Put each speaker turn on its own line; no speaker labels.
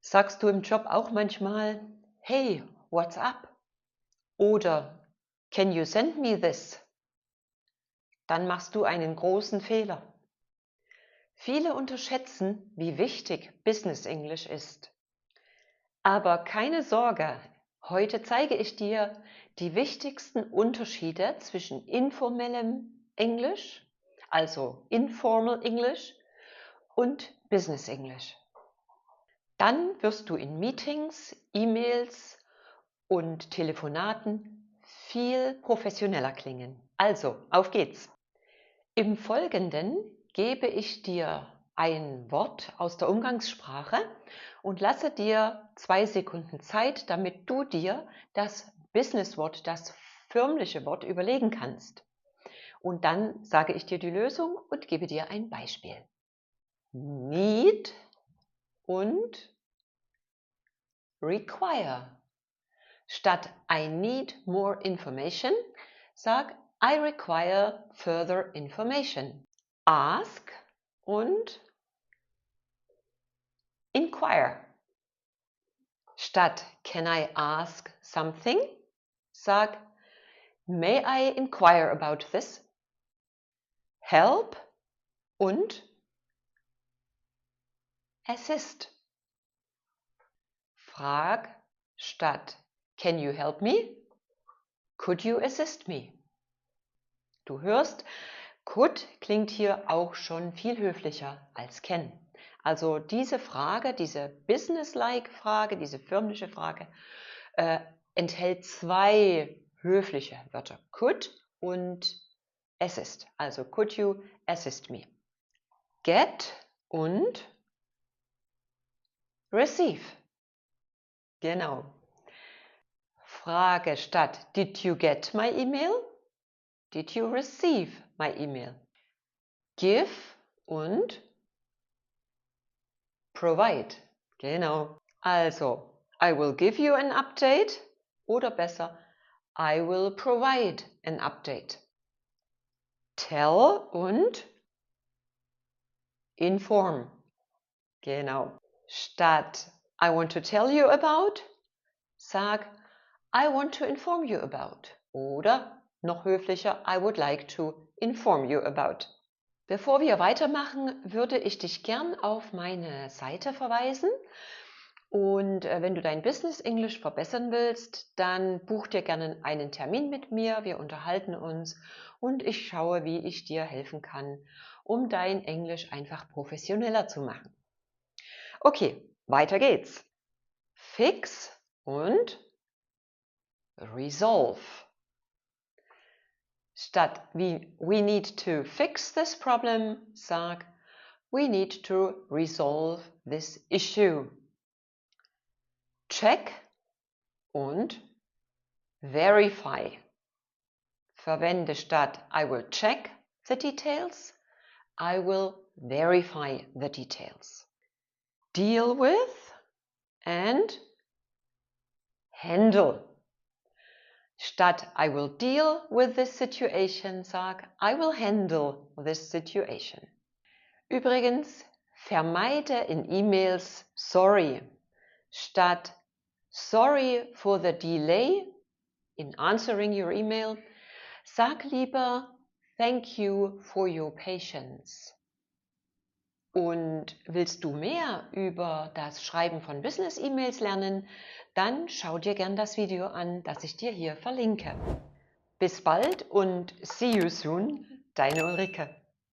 Sagst du im Job auch manchmal: „Hey, what's up?" oder „Can you send me this?" Dann machst du einen großen Fehler. Viele unterschätzen, wie wichtig Business English ist. Aber keine Sorge, heute zeige ich dir die wichtigsten Unterschiede zwischen informellem Englisch, also Informal English, und Business English. Dann wirst du in Meetings, E-Mails und Telefonaten viel professioneller klingen. Also, auf geht's! Im Folgenden gebe ich dir ein Wort aus der Umgangssprache und lasse dir 2 Sekunden Zeit, damit du dir das Businesswort, das förmliche Wort überlegen kannst. Und dann sage ich dir die Lösung und gebe dir ein Beispiel. Need und require. Statt I need more information, sag I require further information. Ask und inquire. Statt can I ask something, sag may I inquire about this? Help und assist. Frag statt can you help me? Could you assist me? Du hörst, could klingt hier auch schon viel höflicher als can. Also diese Frage, diese businesslike Frage, diese förmliche Frage, enthält 2 höfliche Wörter, could und assist. Also could you assist me? Get und receive. Genau. Frage statt did you get my email? Did you receive my email? Give und provide. Genau. Also, I will give you an update oder besser, I will provide an update. Tell und inform. Genau. Statt I want to tell you about, sag I want to inform you about. Oder noch höflicher, I would like to inform you about. Bevor wir weitermachen, würde ich dich gern auf meine Seite verweisen. Und wenn du dein Business English verbessern willst, dann buch dir gerne einen Termin mit mir. Wir unterhalten uns und ich schaue, wie ich dir helfen kann, um dein Englisch einfach professioneller zu machen. Okay, weiter geht's. Fix und resolve. Statt we need to fix this problem, sag we need to resolve this issue. Check und verify. Verwende statt I will check the details, I will verify the details. Deal with and handle. Statt I will deal with this situation, sag I will handle this situation. Übrigens, vermeide in E-Mails sorry. Statt sorry for the delay in answering your email, sag lieber thank you for your patience. Und willst du mehr über das Schreiben von Business-E-Mails lernen, dann schau dir gern das Video an, das ich dir hier verlinke. Bis bald und see you soon, deine Ulrike.